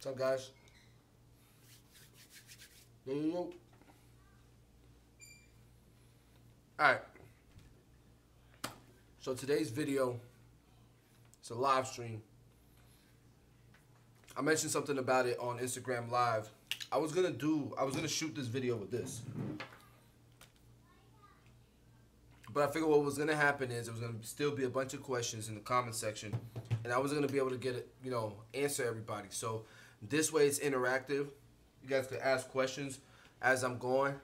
What's up, guys? Yo. Alright. So today's video, it's a live stream. I mentioned something about it on Instagram Live. I was gonna shoot this video with this. But I figured what was gonna happen is there was gonna still be a bunch of questions in the comment section, and I wasn't gonna be able to get it, answer everybody. So this way it's interactive. You guys can ask questions as I'm going.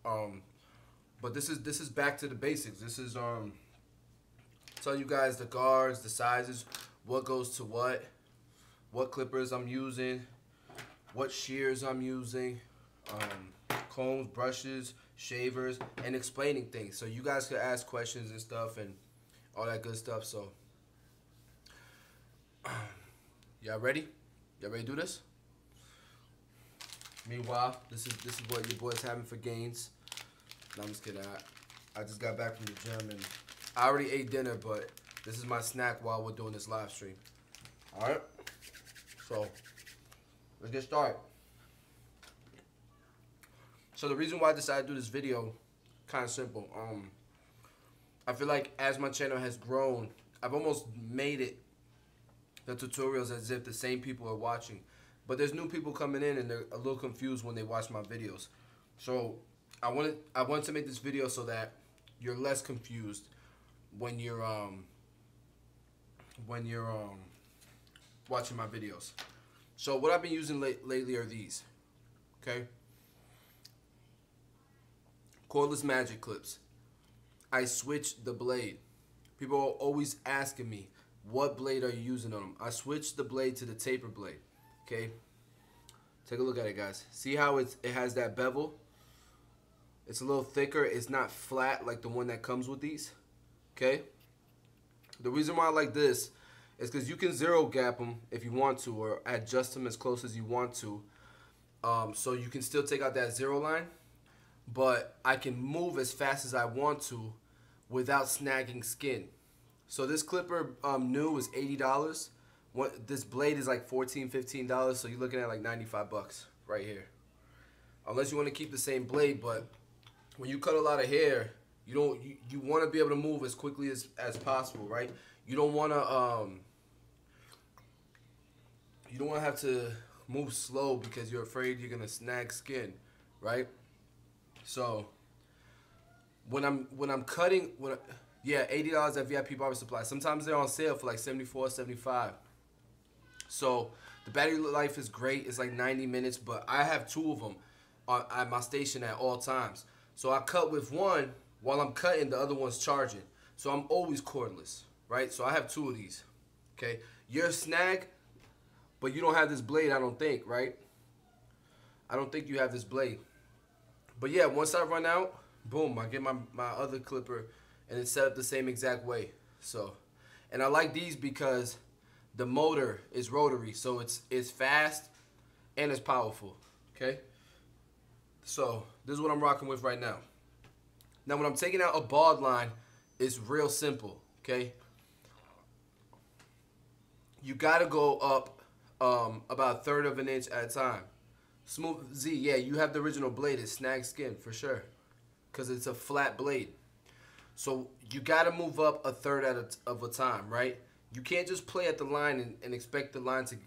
But this is back to the basics. This is tell you guys the guards, the sizes, what goes to what clippers I'm using, what shears I'm using, combs, brushes, shavers, and explaining things. So you guys can ask questions and stuff and all that good stuff. So y'all ready? Y'all ready to do this? Meanwhile, this is what your boy's having for gains. No, I'm just kidding. I just got back from the gym and I already ate dinner, but this is my snack while we're doing this live stream. All right. So let's get started. So the reason why I decided to do this video, kind of simple. I feel like as my channel has grown, I've almost made it the tutorials as if the same people are watching. But there's new people coming in and they're a little confused when they watch my videos. So I wanted to make this video so that you're less confused when you're watching my videos. So what I've been using lately are these. Okay? Cordless magic clips. I switched the blade. People are always asking me, what blade are you using on them? I switched the blade to the taper blade. Okay, take a look at it, guys. See how it has that bevel? It's a little thicker. It's not flat like the one that comes with these. Okay, the reason why I like this is because you can zero gap them if you want to, or adjust them as close as you want to. So you can still take out that zero line, but I can move as fast as I want to without snagging skin. So this clipper new is $80. This blade is like $14, $15, so you're looking at like 95 bucks right here. Unless you want to keep the same blade, but when you cut a lot of hair, you want to be able to move as quickly as possible, right? You don't want to have to move slow because you're afraid you're gonna snag skin, right? So when I'm cutting, yeah, $80 at VIP Barber Supply. Sometimes they're on sale for like $74, $75. So the battery life is great. It's like 90 minutes, but I have two of them at my station at all times. So I cut with one while I'm cutting, the other one's charging. So I'm always cordless, right? So I have two of these, okay? You're a snag, but you don't have this blade, I don't think, right? I don't think you have this blade. But yeah, once I run out, boom, I get my other clipper and it's set up the same exact way. So, and I like these because the motor is rotary, so it's fast and it's powerful, okay? So this is what I'm rocking with right now. Now when I'm taking out a bald line, it's real simple, okay? You gotta go up about 1/3 of an inch at a time. Smooth Z, yeah, you have the original blade. It snags skin for sure, because it's a flat blade. So you gotta move up 1/3 of a time, right? You can't just play at the line and expect the line to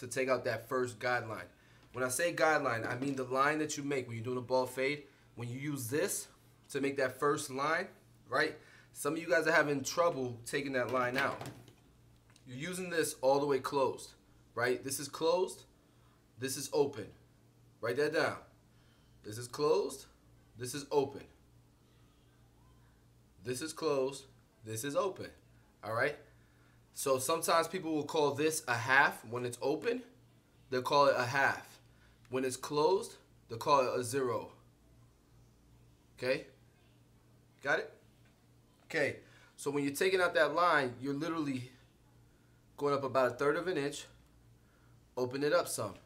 take out that first guideline. When I say guideline, I mean the line that you make when you're doing a ball fade. When you use this to make that first line, right? Some of you guys are having trouble taking that line out. You're using this all the way closed, right? This is closed. This is open. Write that down. This is closed. This is open. This is closed. This is open. All right? So sometimes people will call this a half. When it's open, they'll call it a half. When it's closed, they'll call it a 0. Okay? Got it? Okay. So when you're taking out that line, you're literally going up about 1/3 of an inch. Open it up some.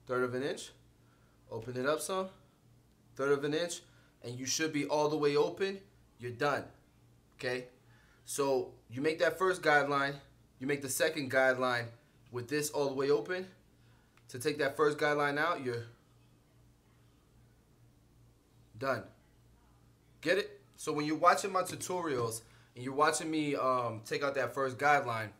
1/3 of an inch. Open it up some. 1/3 of an inch. And you should be all the way open. You're done. Okay? So you make that first guideline, you make the second guideline with this all the way open, to take that first guideline out, you're done. Get it? So when you're watching my tutorials and you're watching me take out that first guideline,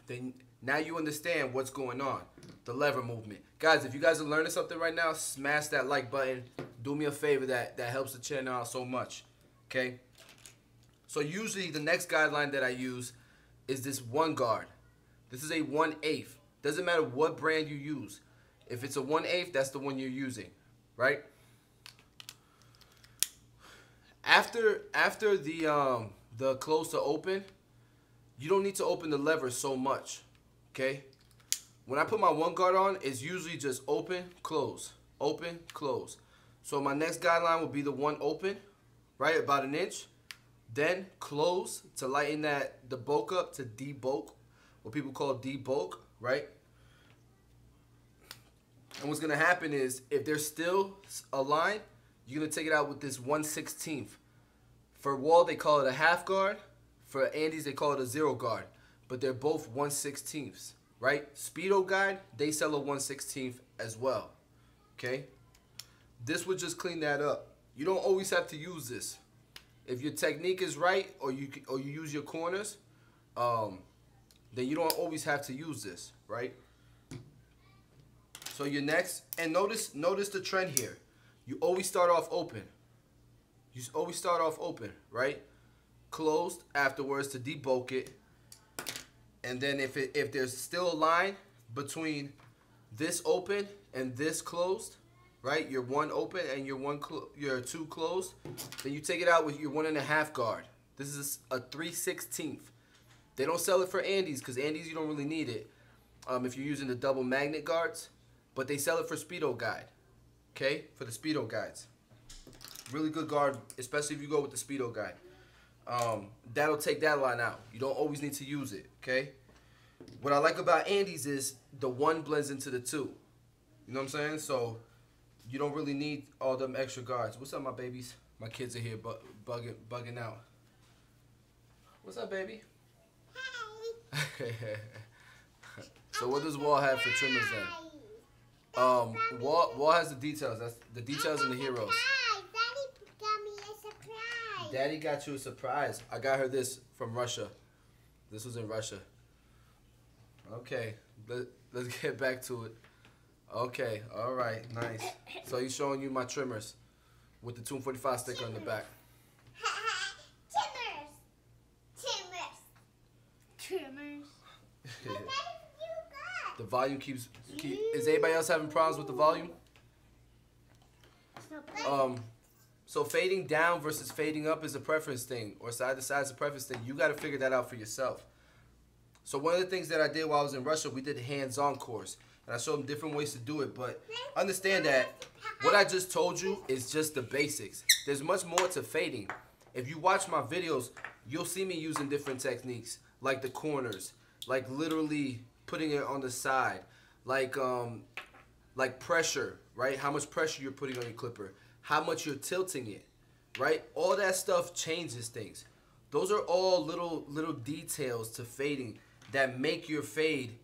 then now you understand what's going on. The lever movement. Guys, if you guys are learning something right now, smash that like button. Do me a favor, that helps the channel out so much. Okay? So usually the next guideline that I use is this 1 guard. This is a 1/8. Doesn't matter what brand you use. If it's a 1/8, that's the one you're using, right? After the close to open, you don't need to open the lever so much, okay? When I put my 1 guard on, it's usually just open, close, open, close. So my next guideline will be the 1 open, right, about 1 inch. Then close to lighten the bulk up, to debulk, what people call debulk, right? And what's gonna happen is, if there's still a line, you're gonna take it out with this 1/16. For wall, they call it a half guard. For Andes, they call it a 0 guard. But they're both 1/16, right? Speedo Guide, they sell a 1/16 as well. Okay? This would just clean that up. You don't always have to use this. If your technique is right, or you use your corners, then you don't always have to use this, right? So your next, and notice the trend here. You always start off open. You always start off open, right? Closed afterwards to debulk it. And then if there's still a line between this open and this closed, right? Your 1 open and your 2 closed, then you take it out with your 1.5 guard. This is a 3/16. They don't sell it for Andes, because Andes you don't really need it if you're using the double magnet guards, but they sell it for Speedo Guide. Okay, for the Speedo Guides. Really good guard, especially if you go with the Speedo Guide. That'll take that line out. You don't always need to use it, okay? What I like about Andes is the 1 blends into the 2. You know what I'm saying? So you don't really need all them extra guards. What's up, my babies? My kids are here bugging out. What's up, baby? Hi. So what does Wall have for trimmers then? Wall has the details. That's the details and the heroes. Daddy got me a surprise. Daddy got you a surprise. I got her this from Russia. This was in Russia. Okay, let's get back to it. Okay, all right, nice. So he's showing you my trimmers with the 245 sticker on the back. Trimmers. The volume keeps. Is anybody else having problems with the volume? So fading down versus fading up is a preference thing, or side to side is a preference thing. You got to figure that out for yourself. So one of the things that I did while I was in Russia, we did a hands-on course, and I showed them different ways to do it. But understand that what I just told you is just the basics. There's much more to fading. If you watch my videos, you'll see me using different techniques, like the corners, like literally putting it on the side, like pressure, right? How much pressure you're putting on your clipper, how much you're tilting it, right? All that stuff changes things. Those are all little details to fading that make your fade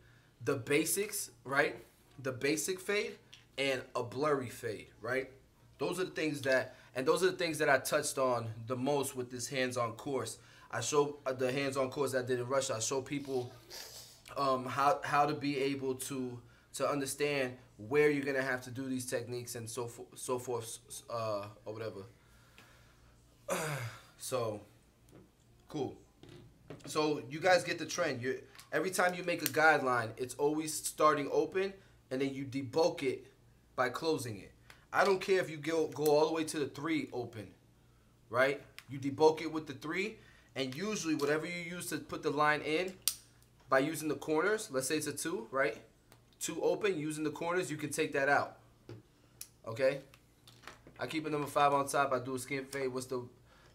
the basics, right? The basic fade and a blurry fade, right? Those are the things that, and those are the things that I touched on the most with this hands-on course. I show the hands-on course I did in Russia. I show people how to be able to understand where you're gonna have to do these techniques and so forth, or whatever. So cool. So you guys get the trend. Every time you make a guideline, it's always starting open and then you debulk it by closing it. I don't care if you go all the way to the 3 open, right? You debulk it with the 3, and usually whatever you use to put the line in, by using the corners, let's say it's a 2, right? 2 open, using the corners, you can take that out. Okay? I keep a number 5 on top. I do a skin fade. What's the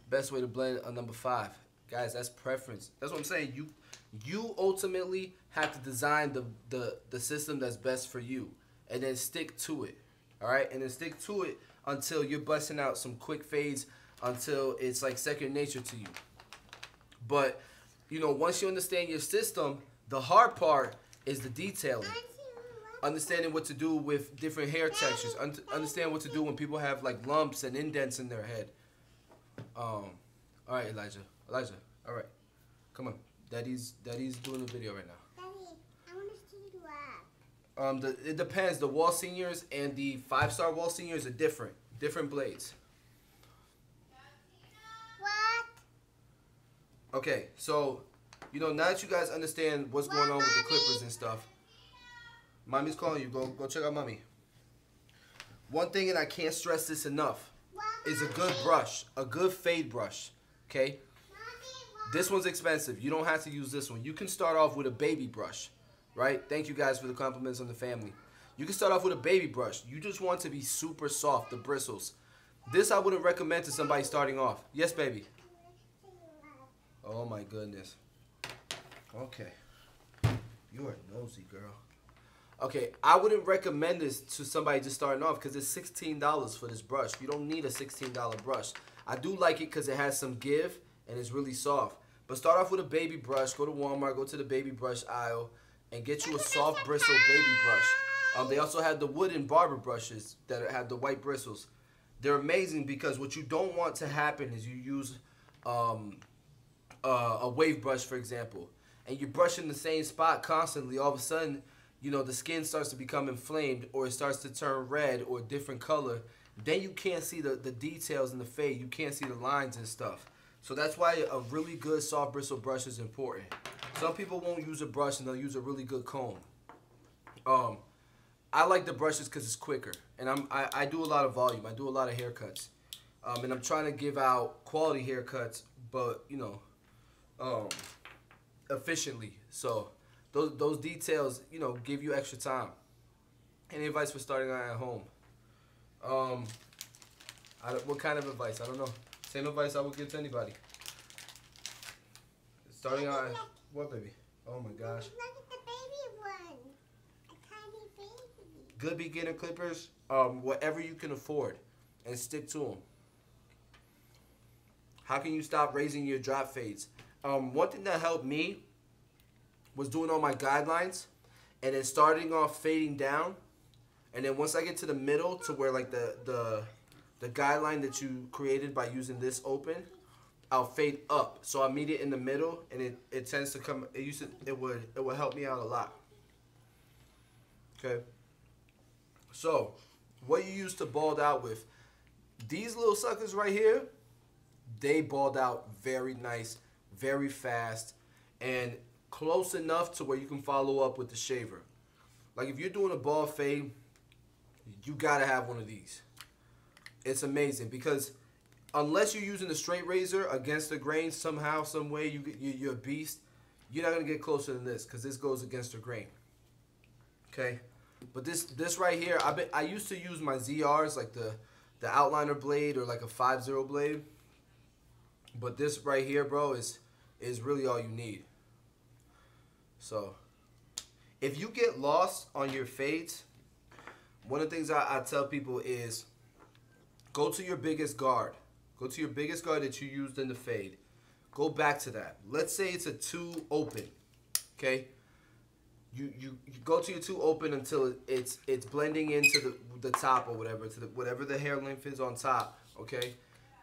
best way to blend a number 5? Guys, that's preference. That's what I'm saying. You ultimately have to design the system that's best for you, and then stick to it. All right? And then stick to it until you're busting out some quick fades, until it's like second nature to you. But you know, once you understand your system, the hard part is the detailing. understanding what to do with different hair textures, understand what to do when people have like lumps and indents in their head. All right, Elijah, all right, come on, Daddy's doing a video right now. Daddy, I want to see what. It depends. The wall seniors and the 5-star wall seniors are different blades. What? Okay, so now that you guys understand what's going on with the clippers and stuff, Mommy's calling you. Go check out Mommy. One thing, and I can't stress this enough, is a good brush, a good fade brush. Okay, this one's expensive. You don't have to use this one. You can start off with a baby brush, right? Thank you guys for the compliments on the family. You can start off with a baby brush. You just want to be super soft, the bristles. This I wouldn't recommend to somebody starting off. Yes, baby. Oh my goodness. Okay. You are nosy, girl. Okay, I wouldn't recommend this to somebody just starting off because it's $16 for this brush. You don't need a $16 brush. I do like it because it has some give and it's really soft. But start off with a baby brush. Go to Walmart, go to the baby brush aisle, and get you a soft bristle baby brush. They also have the wooden Barber brushes that have the white bristles. They're amazing because what you don't want to happen is you use a wave brush, for example, and you're brushing the same spot constantly. All of a sudden, the skin starts to become inflamed, or it starts to turn red or a different color. Then you can't see the details in the fade. You can't see the lines and stuff. So that's why a really good soft bristle brush is important. Some people won't use a brush and they'll use a really good comb. I like the brushes because it's quicker, and I do a lot of volume. I do a lot of haircuts, and I'm trying to give out quality haircuts, but efficiently. So those details, give you extra time. Any advice for starting out at home? What kind of advice? I don't know. Same advice I would give to anybody. Starting out, what, baby? Oh my gosh. Look at the baby one. A tiny baby. Good beginner clippers, whatever you can afford, and stick to them. How can you stop raising your drop fades? One thing that helped me was doing all my guidelines and then starting off fading down, and then once I get to the middle to where like the guideline that you created by using this open, I'll fade up. So I meet it in the middle, and it tends to come. It would help me out a lot. Okay. So what you used to bald out with, these little suckers right here, they bald out very nice, very fast, and close enough to where you can follow up with the shaver. Like if you're doing a bald fade, you gotta have one of these. It's amazing because unless you're using a straight razor against the grain somehow, some way, you're a beast. You're not gonna get closer than this because this goes against the grain. Okay, but this right here, I used to use my ZRs, like the outliner blade or like a 5-0 blade. But this right here, bro, is really all you need. So if you get lost on your fades, one of the things I tell people is go to your biggest guard. Go to your biggest guard that you used in the fade. Go back to that. Let's say it's a 2 open. Okay? You go to your 2 open until it's blending into the top or whatever, to whatever the hair length is on top. Okay?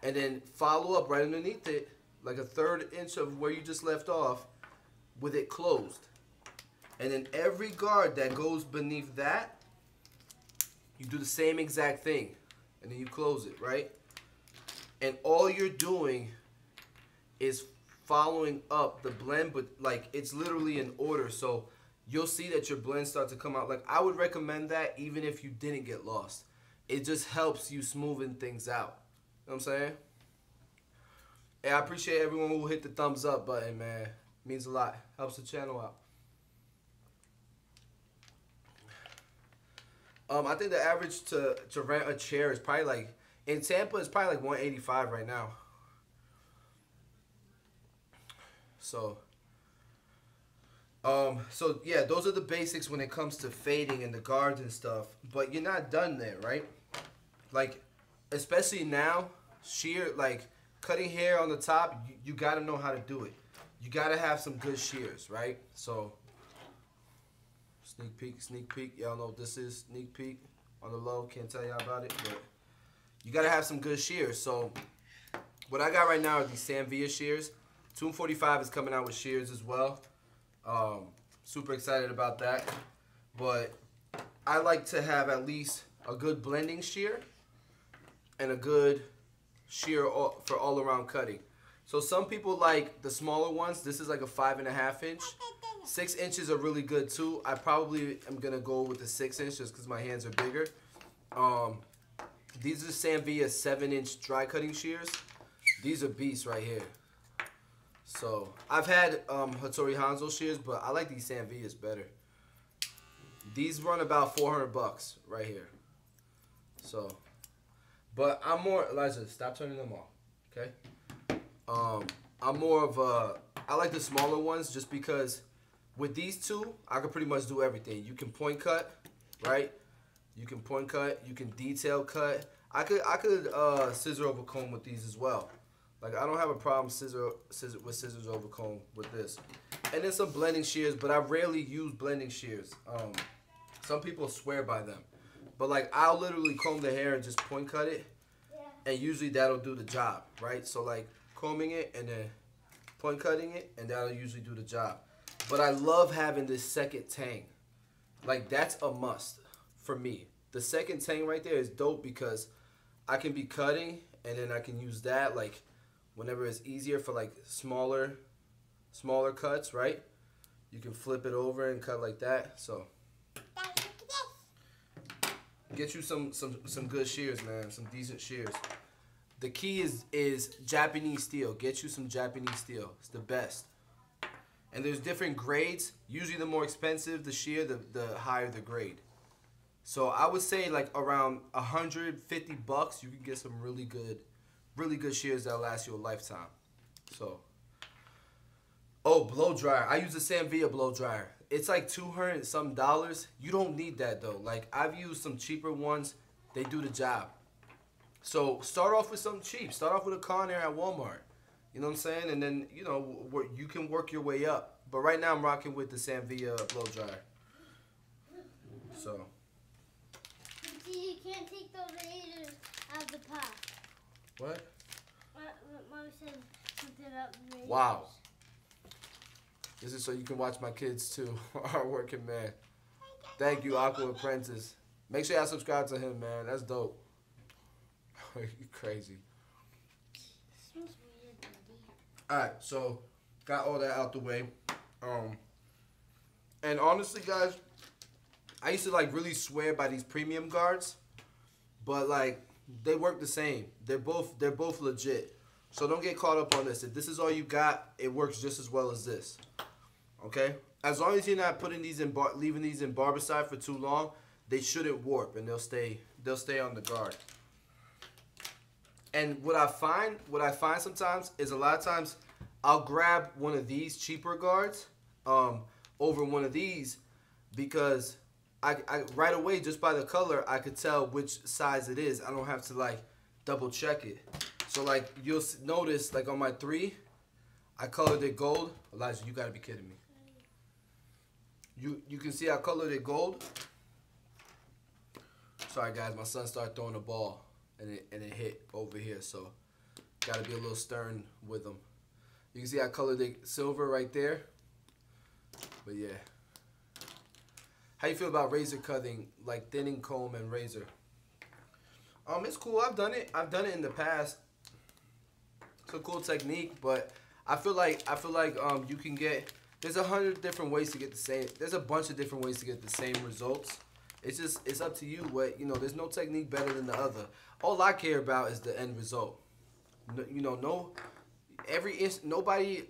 And then follow up right underneath it, like a 1/3 inch of where you just left off, with it closed. And then every guard that goes beneath that, you do the same exact thing. And then you close it, right? And all you're doing is following up the blend, but like it's literally in order. So you'll see that your blends start to come out. Like I would recommend that even if you didn't get lost. It just helps you smoothing things out. You know what I'm saying? Hey, I appreciate everyone who hit the thumbs up button, man. It means a lot. Helps the channel out. I think the average to rent a chair is probably like, in Tampa, it's probably like $185 right now. So yeah, those are the basics when it comes to fading and the guards and stuff. But you're not done there, right? Like, especially now, like cutting hair on the top, you gotta know how to do it. You gotta have some good shears, right? So Sneak peek. Y'all know what this is. Sneak peek on the low. Can't tell y'all about it, but you gotta have some good shears. So what I got right now are these Sanvia shears. 245 is coming out with shears as well. Super excited about that. But I like to have at least a good blending shear and a good shear for all around cutting. So some people like the smaller ones. This is like a 5.5 inch. 6 inches are really good too. I probably am gonna go with the 6 inch just because my hands are bigger. These are Sanvia 7-inch dry cutting shears. These are beasts right here. So I've had Hattori Hanzo shears, but I like these Sanvias better. These run about $400 right here. So, but I'm more, Elijah, stop turning them off, okay? I'm more of a, I like the smaller ones just because with these two, I can pretty much do everything. You can point cut, right? You can point cut, you can detail cut. I could scissor over comb with these as well. Like I don't have a problem with scissors over comb with this. And then some blending shears, but I rarely use blending shears. Some people swear by them. But like I'll literally comb the hair and just point cut it. And usually that'll do the job, right? So like combing it and then point cutting it, and that'll usually do the job. But I love having this second tang. Like that's a must for me. The second tang right there is dope because I can be cutting and then I can use that like whenever it's easier for like smaller cuts, right? You can flip it over and cut like that. So get you some good shears, man. Some decent shears. The key is Japanese steel. Get you some Japanese steel. It's the best. And there's different grades. Usually the more expensive the shear, the higher the grade. So I would say like around $150 you can get some really good shears that'll last you a lifetime. So, oh, blow dryer. I use the Sanvia blow dryer. It's like $200 and some. You don't need that though. Like I've used some cheaper ones. They do the job. So start off with something cheap. Start off with a Conair at Walmart. You know what I'm saying? And then, you know, you can work your way up. But right now I'm rocking with the Sanvia blow dryer. So. You can't take the razors out of the pot. What? Mom said something about razors. Wow. This is so you can watch my kids too. Hardworking man. Thank you, Aqua Apprentice. Make sure y'all subscribe to him, man. That's dope. You crazy. Smells weird, Daddy. Alright, so got all that out the way. And honestly, guys, I used to like really swear by these premium guards, but like they work the same. They're both legit. So don't get caught up on this. If this is all you got, it works just as well as this. Okay? As long as you're not putting these in leaving these in Barbicide for too long, they shouldn't warp and they'll stay on the guard. And what I find sometimes is a lot of times I'll grab one of these cheaper guards over one of these because I right away just by the color I could tell which size it is. I don't have to like double check it. So like you'll notice like on my 3, I colored it gold. Elijah, you gotta be kidding me. You can see I colored it gold. Sorry guys, my son started throwing a ball and it hit over here, so gotta be a little stern with them. You can see I colored it silver right there. But yeah. How you feel about razor cutting, like thinning comb and razor? It's cool. I've done it in the past. It's a cool technique, but I feel like you can get, there's 100 different ways to get the same. There's a bunch of different ways to get the same results. It's up to you. What, you know, there's no technique better than the other. All I care about is the end result. No, nobody.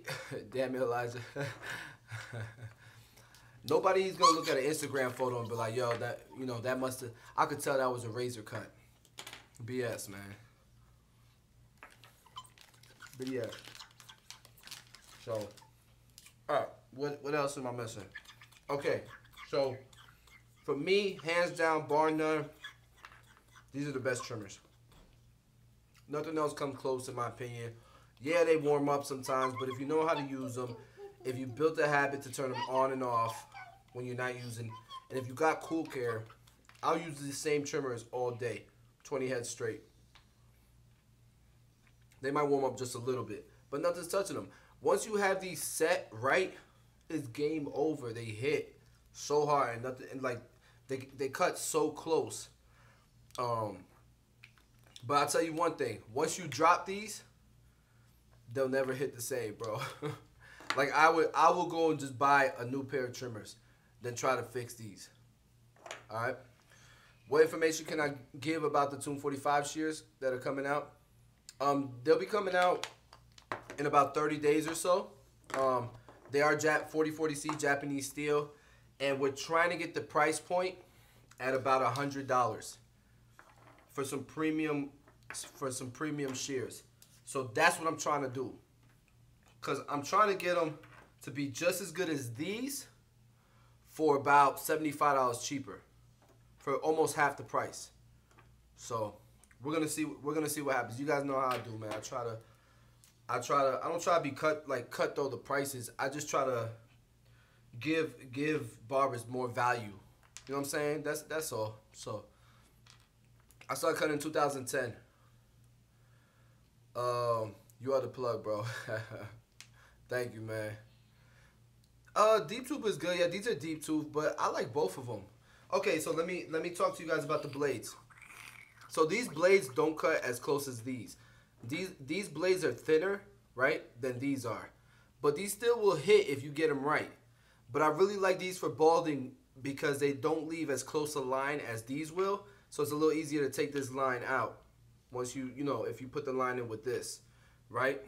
Damn it, Elijah. Nobody's gonna look at an Instagram photo and be like, yo, that must have, I could tell that was a razor cut. BS, man. BS. So, alright, what else am I missing? Okay, so for me, hands down, bar none, these are the best trimmers. Nothing else comes close in my opinion. Yeah, they warm up sometimes, but if you know how to use them, if you built a habit to turn them on and off when you're not using, And if you got cool care, I'll use the same trimmers all day, 20 heads straight. They might warm up just a little bit, but nothing's touching them. Once you have these set right, it's game over. They hit so hard and nothing, and like they cut so close. But I'll tell you one thing: once you drop these, they'll never hit the same, bro. Like I will go and just buy a new pair of trimmers, then try to fix these. All right. What information can I give about the Tune 45 shears that are coming out? They'll be coming out in about 30 days or so. They are 4040C Japanese steel, and we're trying to get the price point at about $100 for some premium shears. So that's what I'm trying to do, because I'm trying to get them to be just as good as these for about $75 cheaper, for almost half the price. So we're gonna see what happens. You guys know how I do, man. I don't try to be cut though the prices. I just try to give barbers more value. You know what I'm saying? That's all. So I started cutting in 2010. You are the plug, bro. Thank you, man. Deep tooth is good. Yeah, these are deep tooth, but I like both of them. Okay, so let me talk to you guys about the blades. So these blades don't cut as close as these. These blades are thinner, right, than these are. But these still will hit if you get them right. But I really like these for balding because they don't leave as close a line as these will. So it's a little easier to take this line out once you know, if you put the line in with this, right?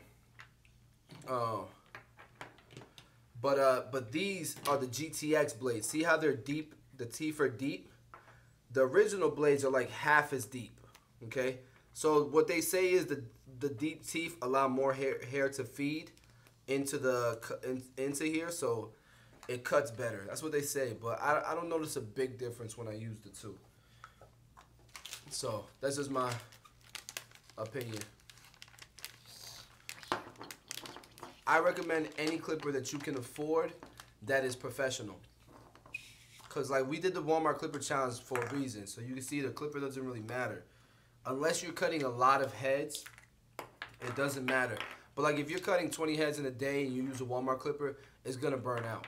But these are the GTX blades. See how they're deep? The teeth are deep. The original blades are like half as deep. Okay, so what they say is the deep teeth allow more hair to feed into here, so it cuts better. That's what they say, but I don't notice a big difference when I use the two. So that's just my opinion. I recommend any clipper that you can afford that is professional. Because like we did the Walmart clipper challenge for a reason. So you can see the clipper doesn't really matter. Unless you're cutting a lot of heads, it doesn't matter. But like if you're cutting 20 heads in a day and you use a Walmart clipper, it's going to burn out.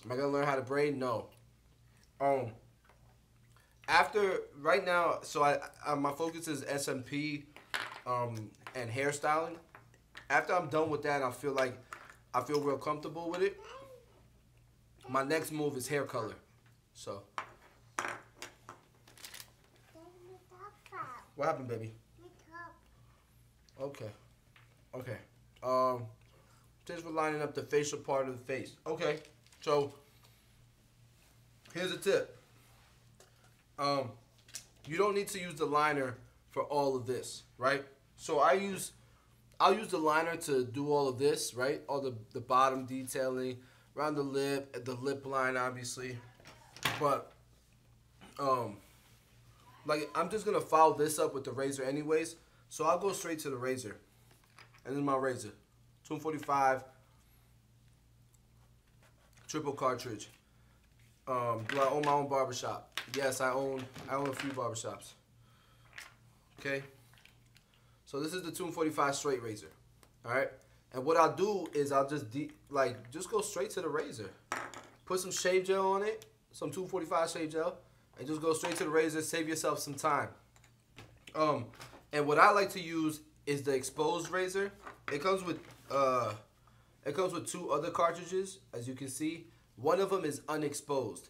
Am I going to learn how to braid? No. Right now, so my focus is SMP and hairstyling. After I'm done with that, I feel real comfortable with it. My next move is hair color. So what happened, baby? Okay. Just for lining up the facial part of the face. Okay. So here's a tip. You don't need to use the liner for all of this, right? So I'll use the liner to do all of this, right? All the bottom detailing, around the lip line, obviously. But like I'm just gonna follow this up with the razor anyways. So I'll go straight to the razor. And this is my razor. 245 triple cartridge. Do I own my own barbershop? Yes, I own a few barbershops. Okay. So this is the 245 straight razor. Alright? And what I'll do is I'll just go straight to the razor. Put some shave gel on it, some 245 shave gel, and just go straight to the razor, save yourself some time. And what I like to use is the exposed razor. It comes with two other cartridges, as you can see. One of them is unexposed.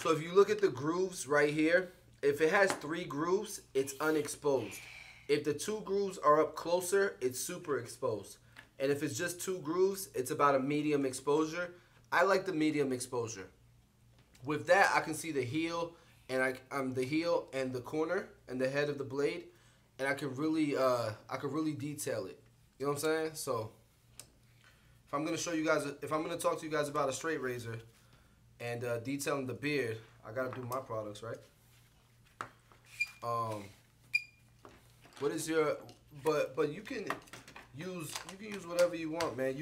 So if you look at the grooves right here, if it has 3 grooves, it's unexposed. If the 2 grooves are up closer, it's super exposed. And if it's just 2 grooves, it's about a medium exposure. I like the medium exposure. With that, I can see the heel and the heel and the corner and the head of the blade, and I can really detail it. You know what I'm saying? So if I'm gonna talk to you guys about a straight razor and detailing the beard, I gotta do my products, right? What is your but you can you can use whatever you want, man.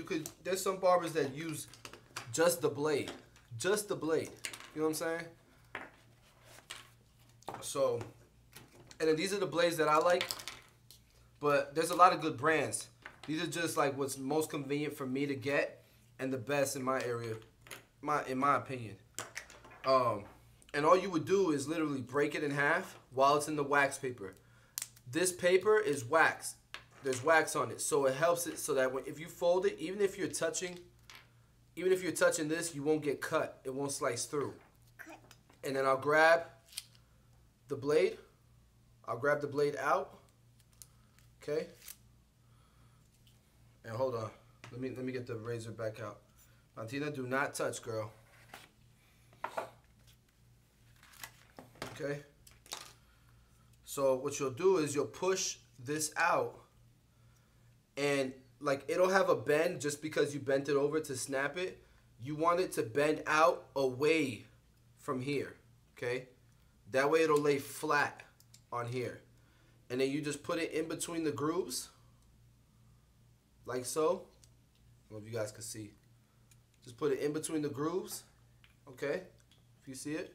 There's some barbers that use just the blade. Just the blade. You know what I'm saying? So, and then these are the blades that I like. But there's a lot of good brands. These are just like what's most convenient for me to get and the best in my area, in my opinion. And all you would do is literally break it in half while it's in the wax paper. This paper is wax. There's wax on it, so it helps it so that if you fold it, even if you're touching this, you won't get cut. It won't slice through. And then I'll grab the blade. I'll grab the blade out. Okay. And hold on. Let me get the razor back out. Martina, do not touch, girl. Okay. So what you'll do is you'll push this out, and like it'll have a bend just because you bent it over to snap it. You want it to bend out away from here. Okay. That way it'll lay flat on here. And then you just put it in between the grooves, like so. I don't know if you guys can see. Just put it in between the grooves, okay? If you see it.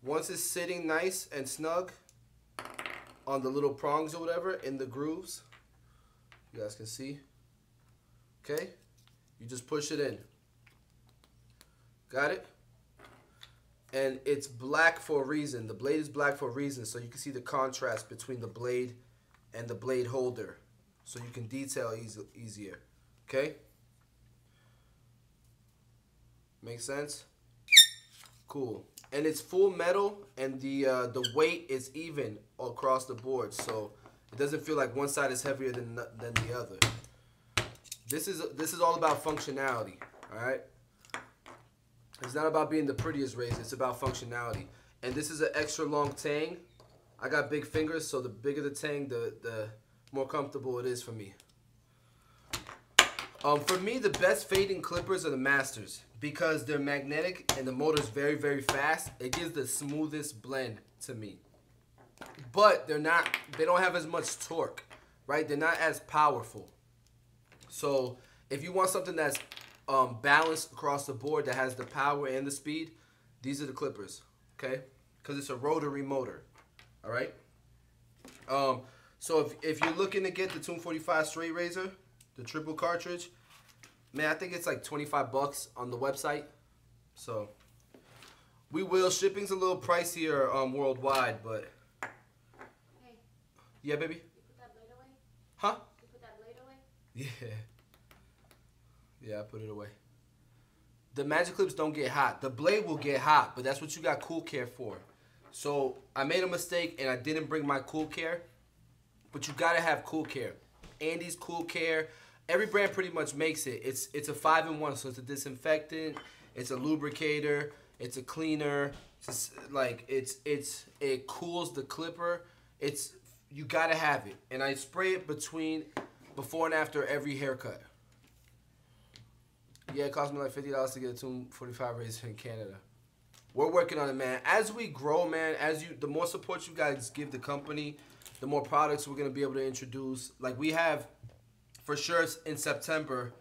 Once it's sitting nice and snug on the little prongs or whatever in the grooves, you guys can see, okay? You just push it in. Got it? And it's black for a reason. The blade is black for a reason, so you can see the contrast between the blade and the blade holder, so you can detail easier. Okay? Make sense? Cool. And it's full metal, and the weight is even across the board, so it doesn't feel like one side is heavier than the other. This is all about functionality. All right. It's not about being the prettiest razor. It's about functionality. And this is an extra long tang. I got big fingers, so the bigger the tang, the more comfortable it is for me. For me, the best fading clippers are the Masters because they're magnetic and the motor's very, very fast. It gives the smoothest blend to me. But they don't have as much torque, right? They're not as powerful. So if you want something that's balanced across the board that has the power and the speed, these are the clippers, okay? Because it's a rotary motor, all right? So if you're looking to get the 245 straight razor, the triple cartridge, man, I think it's like 25 bucks on the website. So shipping's a little pricier worldwide, but hey, yeah, baby. you put that blade away? Huh? You put that blade away? Yeah. Yeah, I put it away. The magic clips don't get hot. The blade will get hot, but that's what you got Cool Care for. So I made a mistake and I didn't bring my Cool Care, but you gotta have Cool Care. Andy's Cool Care. Every brand pretty much makes it. It's a 5-in-1, so it's a disinfectant, it's a lubricator, it's a cleaner. It cools the clipper. You gotta have it. And I spray it before and after every haircut. Yeah, it cost me like $50 to get a 245 razor in Canada. We're working on it, man. As we grow, man, the more support you guys give the company, the more products we're gonna be able to introduce. Like we have, for sure, in September,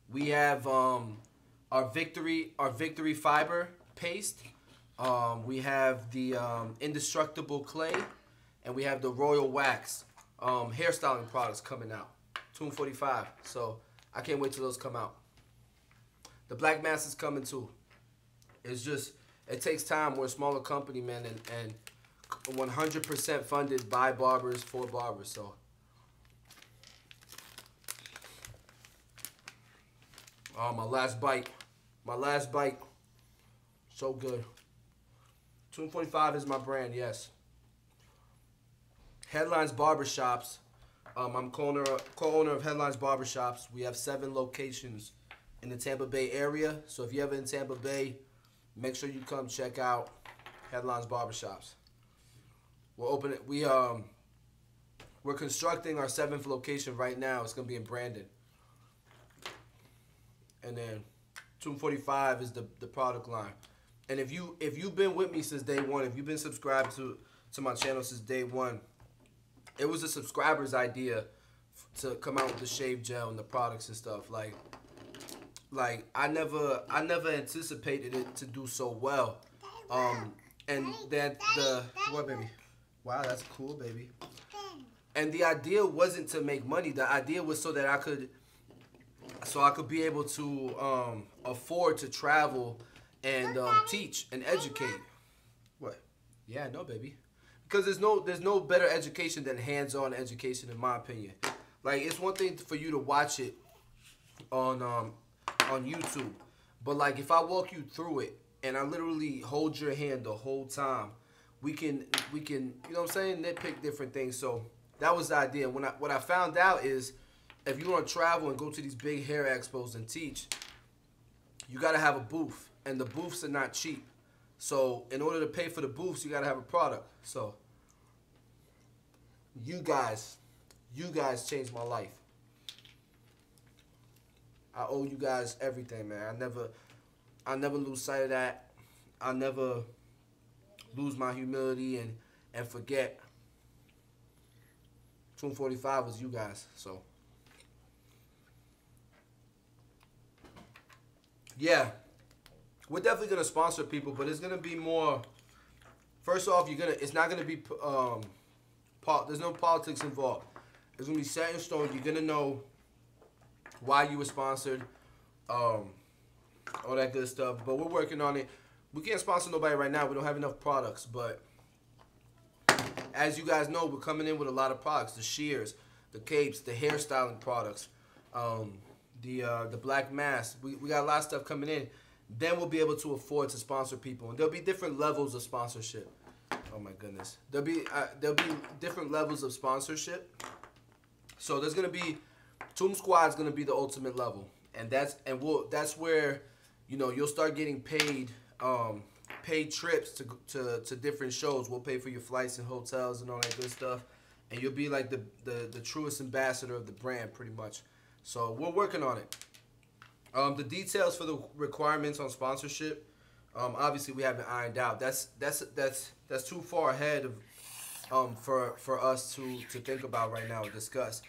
we have our Victory Fiber paste. We have the Indestructible Clay, and we have the Royal Wax hairstyling products coming out. 245. So I can't wait till those come out. The Black Mass is coming too. It's just, it takes time. We're a smaller company, man, and 100% funded by barbers for barbers. So, oh, my last bite. So good. 245 is my brand, yes. Headlines Barbershops. I'm co-owner of Headlines Barbershops. We have 7 locations in the Tampa Bay area. So if you're ever in Tampa Bay, make sure you come check out Headlines Barbershops. We're constructing our 7th location right now. It's gonna be in Brandon. And then 245 is the product line. And if you've been with me since day one, if you've been subscribed to my channel since day one, it was a subscriber's idea to come out with the shave gel and the products and stuff. Like I never anticipated it to do so well. And that what, baby? Wow, that's cool, baby. And the idea wasn't to make money. The idea was so that I could be able to afford to travel and teach and educate. What? Yeah, no, baby. Because there's no better education than hands-on education, in my opinion. Like, it's one thing for you to watch it on YouTube, but like if I walk you through it and I literally hold your hand the whole time, we can you know what I'm saying, nitpick different things. So that was the idea. What I found out is, if you want to travel and go to these big hair expos and teach, you got to have a booth, and the booths are not cheap. So in order to pay for the booths, you got to have a product. So you guys changed my life. I owe you guys everything, man. I never lose sight of that. I never lose my humility and forget. 245 was you guys, so. Yeah, we're definitely gonna sponsor people, but it's gonna be more. First off, it's not gonna be there's no politics involved. It's gonna be set in stone. You're gonna know why you were sponsored, all that good stuff. But we're working on it. We can't sponsor nobody right now. We don't have enough products. But as you guys know, we're coming in with a lot of products: the shears, the capes, the hairstyling products, the black mask. We got a lot of stuff coming in. Then we'll be able to afford to sponsor people, and there'll be different levels of sponsorship. Oh my goodness, there'll be different levels of sponsorship. So there's gonna be Toom Squad's gonna be the ultimate level, and that's where, you know, you'll start getting paid trips to different shows. We'll pay for your flights and hotels and all that good stuff, and you'll be like the truest ambassador of the brand, pretty much. So we're working on it. The details for the requirements on sponsorship, obviously we haven't ironed out. That's too far ahead of for us to think about right now and discuss.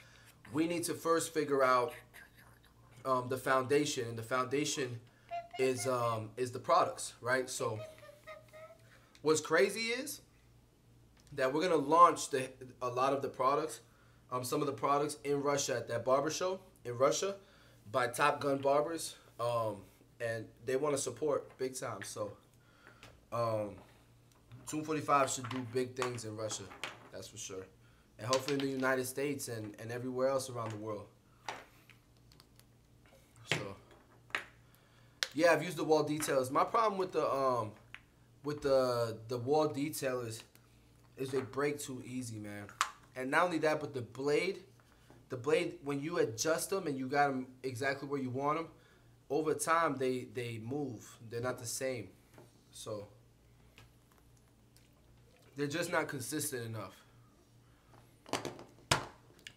We need to first figure out the foundation, and the foundation is the products, right? So what's crazy is that we're gonna launch a lot of the products, some of the products in Russia at that barber show in Russia by Top Gun Barbers, and they want to support big time. So 245 should do big things in Russia, that's for sure, and hopefully in the United States and everywhere else around the world. So yeah, I've used the wall details. My problem with the wall detailers is they break too easy, man. And not only that, but the blade, when you adjust them and you got them exactly where you want them, over time they move. They're not the same. So they're just not consistent enough.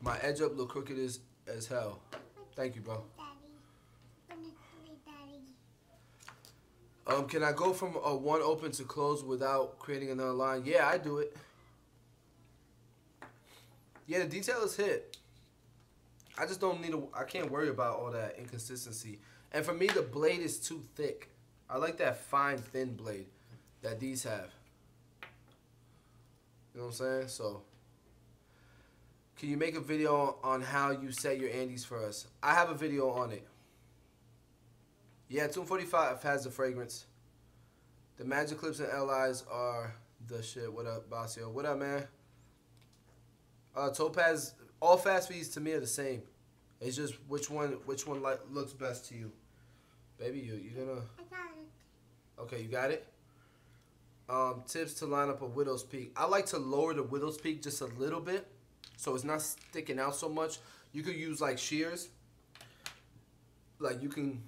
My edge up look crooked as hell. Thank you, bro. Can I go from a one open to close without creating another line? Yeah, I do it. Yeah, the detail is hit. I just don't need I can't worry about all that inconsistency. And for me, the blade is too thick. I like that fine, thin blade that these have. You know what I'm saying? So, can you make a video on how you set your Andes for us? I have a video on it. Yeah, 245 has the fragrance. The Magic Clips and LIs are the shit. What up, Basio? What up, man? Topaz, all fast feeds to me are the same. It's just which one looks best to you. Baby, you gonna... I got it. Okay, you got it? Tips to line up a widow's peak. I like to lower the widow's peak just a little bit, so it's not sticking out so much. You could use like shears. Like you can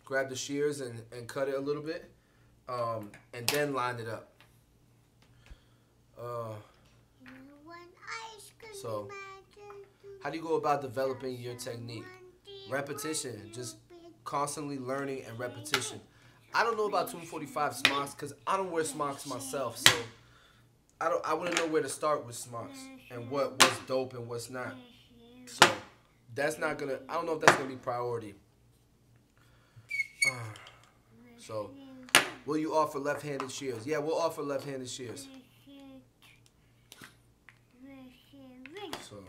grab the shears and cut it a little bit, and then line it up. So, how do you go about developing your technique? Repetition, just constantly learning and repetition. I don't know about 245 smocks because I don't wear smocks myself, so I wouldn't know where to start with smocks and what's dope and what's not. So that's not gonna. I don't know if that's gonna be priority. So will you offer left-handed shears? Yeah, we'll offer left-handed shears. So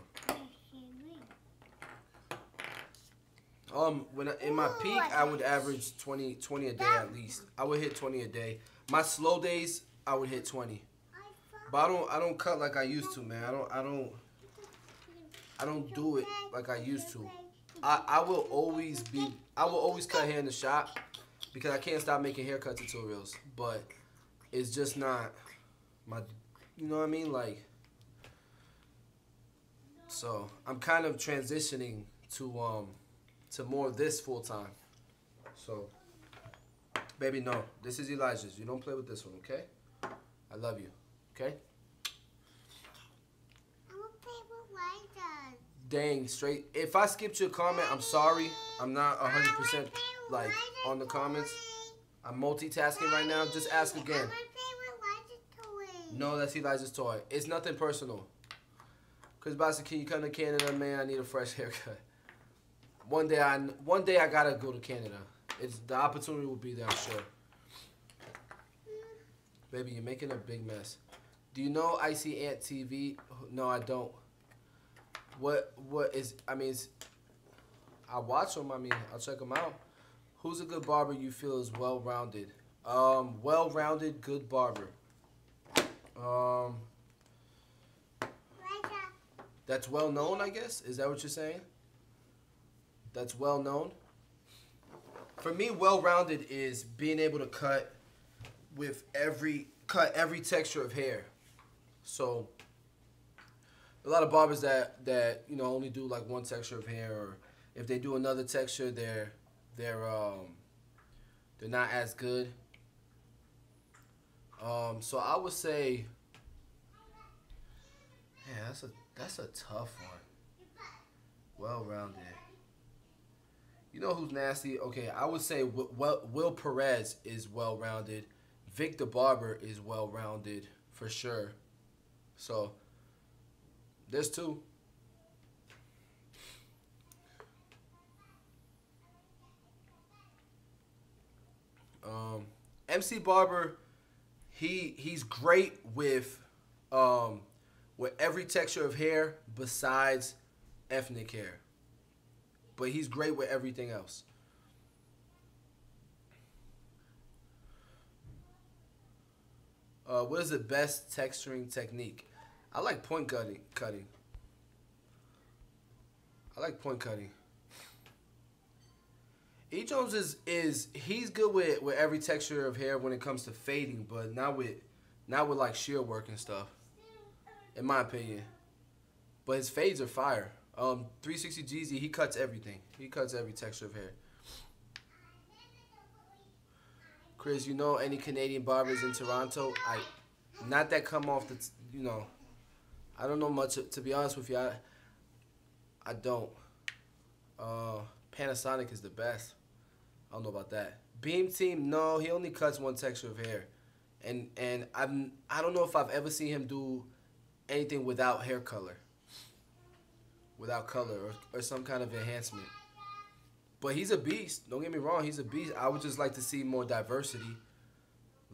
in my peak, I would average 20 a day at least. I would hit 20 a day. My slow days, I would hit 20. But I don't cut like I used to, man. I don't do it like I used to. I will always cut hair in the shop because I can't stop making haircut tutorials. But it's just not my, you know what I mean? Like, so I'm kind of transitioning to more of this full time. So, baby, no, this is Elijah's. You don't play with this one, okay? I love you, okay? I want to play with Elijah's. Dang, straight. If I skipped your comment, I'm sorry. I'm not 100% like on the comments. I'm multitasking right now. Just ask again. I want to play with Elijah's toy. No, that's Elijah's toy. It's nothing personal. Chris Bossy, can you come to Canada, man? I need a fresh haircut. One day I gotta go to Canada. The opportunity will be there, I'm sure. Baby, you're making a big mess. Do you know Icy Ant TV? No, I don't. What is? I mean, I watch them. I mean, I'll check them out. Who's a good barber you feel is well-rounded? Well-rounded, good barber. That's well known, I guess. Is that what you're saying? That's well known. For me, well-rounded is being able to cut every texture of hair. So a lot of barbers that you know only do like one texture of hair, or if they do another texture, they're not as good. So I would say, yeah, that's a tough one. Well-rounded. You know who's nasty? Okay, I would say Will Perez is well-rounded. Vic the Barber is well-rounded for sure. So there's two. MC Barber, he's great with every texture of hair besides ethnic hair. But he's great with everything else. What is the best texturing technique? I like point cutting. I like point cutting. E. Jones he's good with every texture of hair when it comes to fading, but not with like shear work and stuff. In my opinion. But his fades are fire. 360 Jeezy, he cuts everything. He cuts every texture of hair. Chris, you know any Canadian barbers in Toronto? Not that come off the, you know, I don't know much, to be honest with you. I don't. Panasonic is the best. I don't know about that. Beam Team, no, he only cuts one texture of hair. And I don't know if I've ever seen him do anything without hair color. Without color or some kind of enhancement. But he's a beast. Don't get me wrong, he's a beast. I would just like to see more diversity.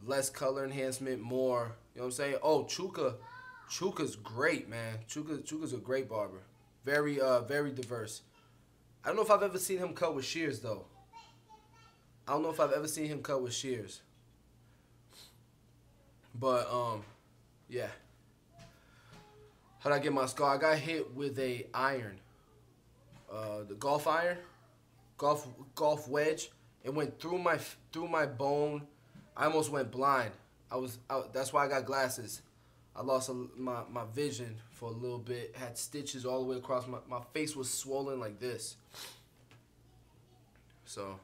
Less color enhancement, more, you know what I'm saying? Oh, Chuka's great, man. Chuka's a great barber. Very very diverse. I don't know if I've ever seen him cut with shears though. I don't know if I've ever seen him cut with shears. But yeah. How'd I get my scar? I got hit with a iron. The golf iron. Golf wedge. It went through my bone. I almost went blind. That's why I got glasses. I lost my vision for a little bit. Had stitches all the way across my face was swollen like this. So,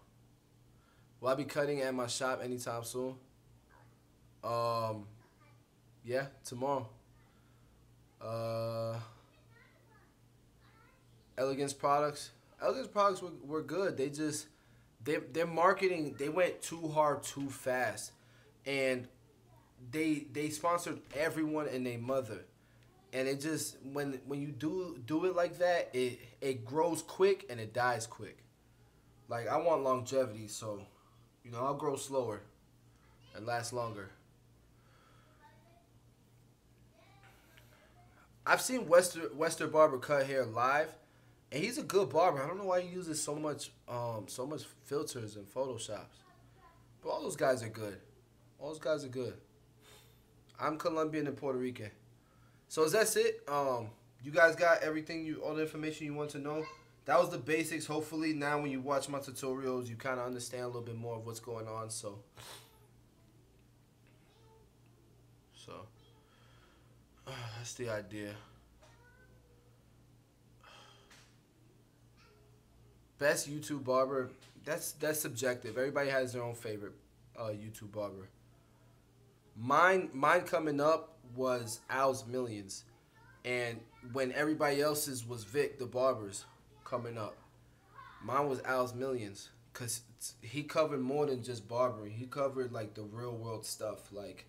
will I be cutting at my shop anytime soon? Yeah, tomorrow. Elegance products were good. Their marketing, they went too hard too fast, and they sponsored everyone and their mother, and it just when you do it like that, it grows quick and it dies quick. Like, I want longevity, so you know, I'll grow slower and last longer. I've seen Wester Barber cut hair live, and he's a good barber. I don't know why he uses so much filters and photoshops. But all those guys are good. All those guys are good. I'm Colombian and Puerto Rican. So that's it. You guys got everything, all the information you want to know. That was the basics. Hopefully now when you watch my tutorials, you kind of understand a little bit more of what's going on. So that's the idea. Best YouTube barber. That's subjective. Everybody has their own favorite YouTube barber. Mine coming up was Al's Millions, and when everybody else's was Vic the Barbers coming up, mine was Al's Millions, cause he covered more than just barbering. He covered like the real world stuff, like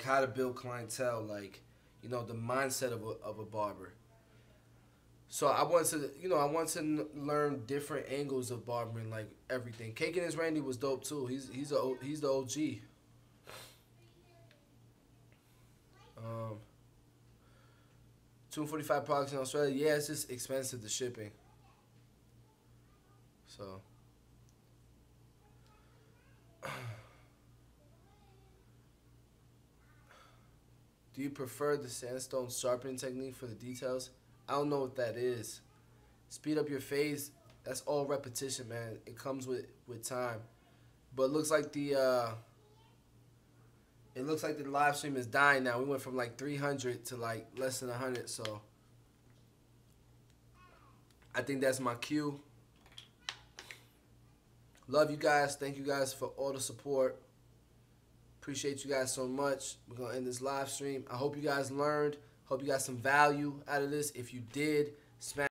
how to build clientele, like, you know, the mindset of a barber. So I wanted to learn different angles of barbering, like everything. Cake and his Randy was dope too. He's the OG. 245 products in Australia. Yeah, it's just expensive, the shipping. So do you prefer the sandstone sharpening technique for the details? I don't know what that is. Speed up your phase. That's all repetition, man. It comes with time. But it looks like the live stream is dying now. We went from like 300 to like less than 100. So I think that's my cue. Love you guys. Thank you guys for all the support. Appreciate you guys so much. We're going to end this live stream. I hope you guys learned. Hope you got some value out of this. If you did, smash